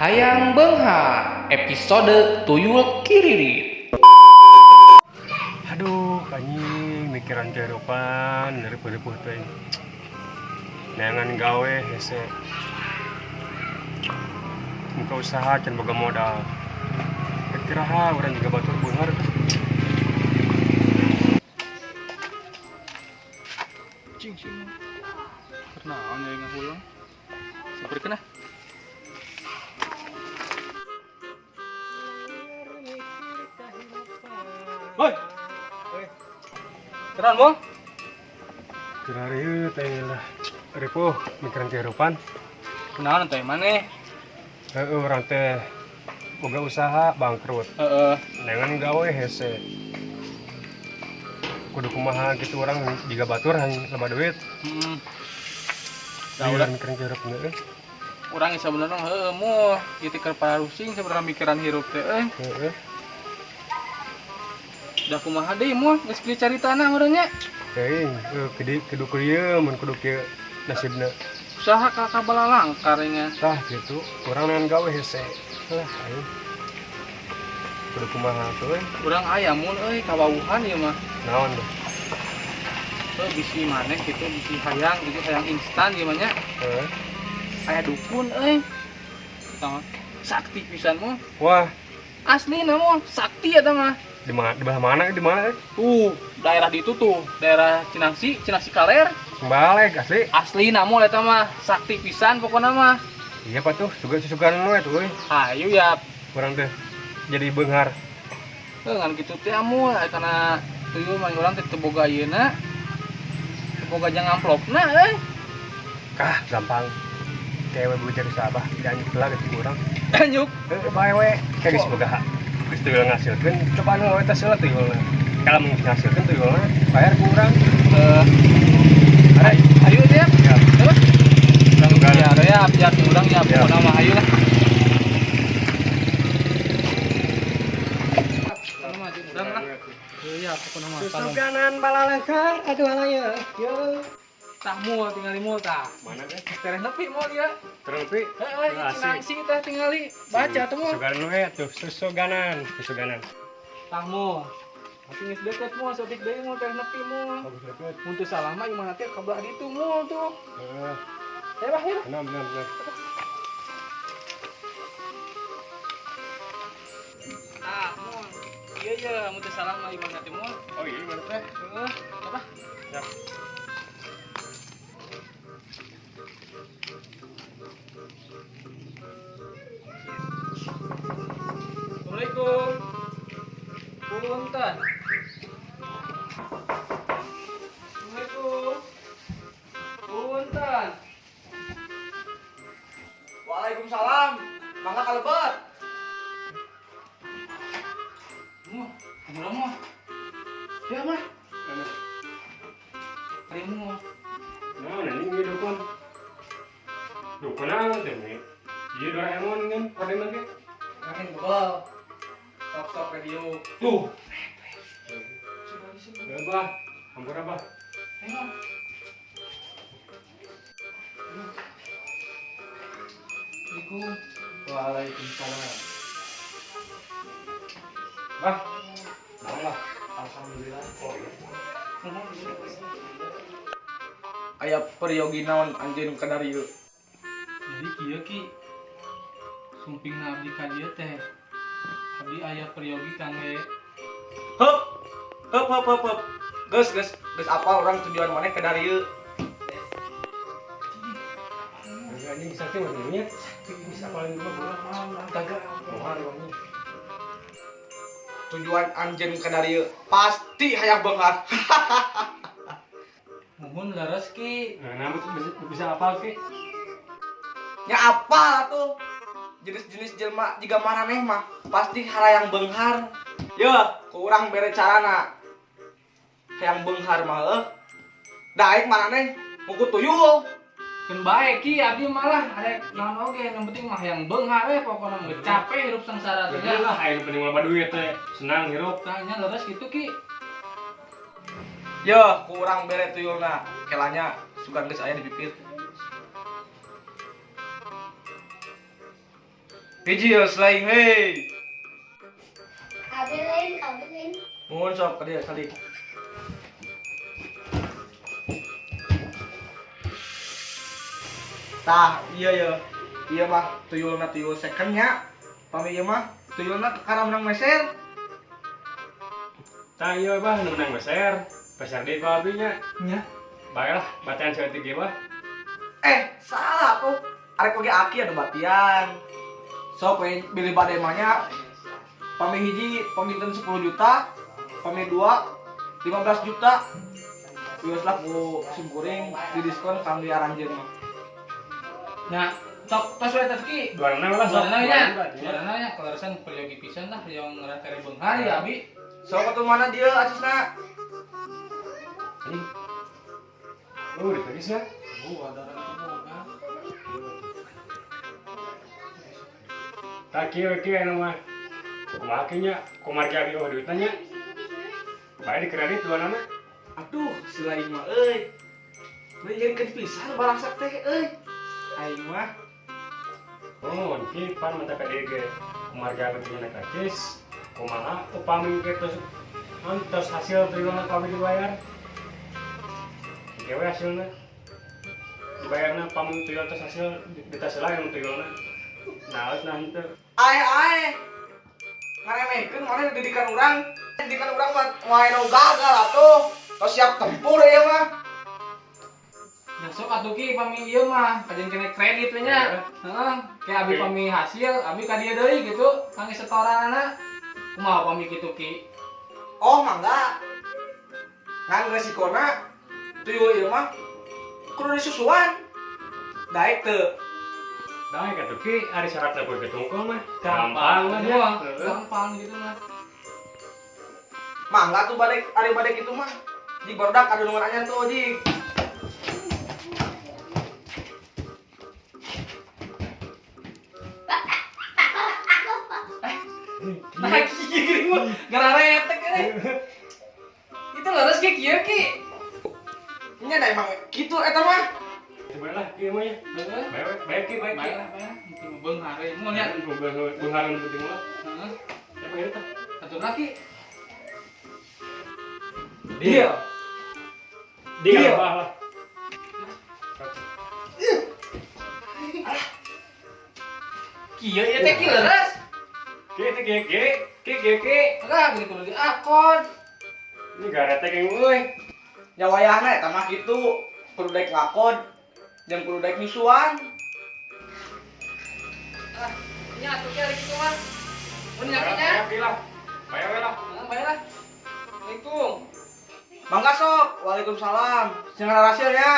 Hayang Benghar, episode Tuyul Kiririt. Aduh, anjing mikiran kehidupan dari peuh teh. Neangan gawe hese. Muka usaha can boga modal. Kira-kira urang juga batur beunghar. Cing pernah nyai ngahulang sabarkeun ah. Woi keran mo Kira-kira teh lah. Ripuh mikiran kehidupan. kenaon teh maneh? Urang teh boga usaha bangkrut. Neangan gawe hese. Kudu kumaha gitu orang juga batur loba duit. Udah mikiran kehidupan euy. Urang sabenerna heueuh moh ieu teh keur parusing sabenerna mikiran hirup teh Heeh. Da kumaha deui moh geus kieu caritana urang nya. Teuing, kudu kieu mun kudu kieu nasibna. Usaha ka balalang nya. Tah gitu, urang neangan gawe hese. Lah ayo. Kudu kumaha tuh euy. Urang aya mun euy kawauhan ieu mah. Naon tuh? Tuh bisi maneh kitu bisi hayang gitu hayang instan ieu mah nya. Heeh. Aya dukun euy. Tah sakti pisan moh. Wah, Aslina moh sakti eta mah. di mana? Di belah mana? Di mana? Daerah di itu tuh, daerah Cinangsi Kaler. Sembalek asli. Asli namun eta mah sakti pisan pokoknya mah. Iya pak tuh, juga susukan we tuh euy. Hayu ya, Urang teh jadi beunghar. ngan kitu teh amun kana tuyul mah urang teh teu boga ayeuna. Teu boga jang amplopna euy. Kah, gampang. Kewe beuh jadi sabah, janji heula gitu urang. Anyuk. Bae we, kayak geus boga hak. Geus tuyul ngasilkeun, coba nu we teh seula tuyulna. Kalau mun ngasilkeun tuyulna, bayar ku urang. Hayu teh. Ya. Terus urang Sugan. ya biar urang ya pokona mah hayu lah. Iya, pokona mah. Susuganan balalengkar, aduh alaya. Yo. Tah moal tingali moal tah. Mana teh? Tereh nepi moal ya. Terus Cinangsi teh tingali baca tuh moal. Susuganan we tuh, susuganan. Tah moal. Tapi geus deket moal sotik deui moal teh nepi moal. Bagus deket. Mun teu salah mah ieu mah teh kabelah ditu moal tuh. Heeh. Teh bah ya. Benar. Ah, moal. Iya, mun teu salah mah ieu mah teh moal. Oh iya, mana teh? Heeh, apa? Ya. Assalamualaikum. Punten. Assalamualaikum. Punten. Waalaikumsalam. Mangga kalebet. Kumaha mah? Ya mah. Rimu. Nah, ini ini dukun. Dukun apa teh ini? Iya Doraemon kan, pada lagi. Angin bebel. Sok-sok radio. Tuh. Berapa? Hampir apa? Tengok. Assalamualaikum. Waalaikumsalam. Bah. Allah. Alhamdulillah. Oh iya. Aya peryogi naon anjeun ka dari ieu. Jadi kieu ki sumpingna abdi ka dieu teh. Abdi aya peryogi kangge Heup. Geus apal orang tujuan maneh ka dari ieu. Anjing sakti mah nya. Bisa paling dulu bulan kagak. Mohon wangi. Tujuan anjeun ka dari ieu pasti hayang beunghar. mumun leres ki. Nah, nama tuh bisa apal ke? Nya apal atuh. Jenis-jenis jelema jiga maraneh mah pasti hayang beunghar. Ya, ku urang bere carana. Hayang beunghar mah heuh. Daek maraneh muku tuyul. Keun bae ki abdi malah arek naon oge yang penting mah yang beunghar we pokona geus capek hirup sangsara teh. Ya lah, ayo penting loba duit teh. Senang hirup. Tanya leres kitu ki. Ya, kurang bere tuyulna. Kelanya sugan geus aya di bibir. Hiji ya selain hei. Kabelin. Mohon sok ke dia kali. Tah, iya mah tuyulna tuyul secondnya. Pami ieu mah tuyulna karena menang meser. Tah ieu bah nu menang beser. Beser deui ku abinya. Nya. Baiklah, batian seeutik ieu bah. Salah tuh. Arek oge aki anu batian. Sok we beli bade mah nya. Pami hiji pamintun 10 juta, pami 2 15 juta. Wios lah ku simkuring di diskon kang di aranjeun mah. Nya sok tos we tadi Duarana lah sok. Duarana nya kelarasan peryogi pisan lah yang ngerakere beunghar ya abi. Sok atuh mana dia acisna? Anjing. Oh, ditegis ya. Ada boga. Tak kieu anu mah. Kumaha kieu nya? Kumargi abi oh duitna nya. Bae di kredit duanana. Aduh, si lain mah euy. Beli jadi pisan barang sak teh euy. Aing mah Oh, ini pan mata KDG. Kumargi abi nya kacis. Kumaha upami kitu antos hasil triwulan kami dibayar. Kewe hasilna. Dibayarna pamun tuyul tos hasil ditasela yang tuyulna. Naos nah henteu. ae. Ngaremehkeun mana didikan urang. Didikan urang mah wae nu gagal atuh. Tos siap tempur ya mah. Nah, sok atuh ki pami ieu mah kajen kene kredit we nya. Heeh, kayak abi pami hasil, abi ka dieu deui gitu, kangge setoranana. Kumaha pami kitu ki? Oh, mangga. Ngan resikona tuyul ieu mah kudu disusuan. Daek teu. Dae katuh ki ari syaratna kudu ketungkul mah. Gampang lah ya. ya. Gampang gitu mah. Mangga tuh balik itu mah. Jig barudak adu nu anyar tuh jig. Nah, kieu mah ngararetek euy. Itu leres ki kieu ki. Nya da emang kitu eta mah. Coba lah kieu mah ya. Heeh. Baik ki. Baiklah, itu beunghar we. Mun nya. Bungaran penting mah. Heeh. Apa itu tah? Atuh laki. Deal. Dia lah. Kieu ieu teh ki leres. Ki. Lah gini kudu diakon. Ini garete keng euy. Ya wayahna eta mah kitu. Kudu daek lakon. Jeung kudu daek misuan. Ah, nya atuh ki ari kitu mah. Mun nyakinya. Lah. Bayar lah. Bayar lah. Assalamualaikum. Mangga sok. Waalaikumsalam. Sing hasilnya.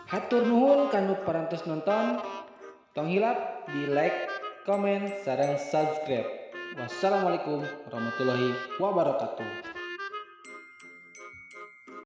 Hatur nuhun kanu parantos nonton. Tong hilap di like, comment, sareng subscribe. Wassalamualaikum warahmatullahi wabarakatuh.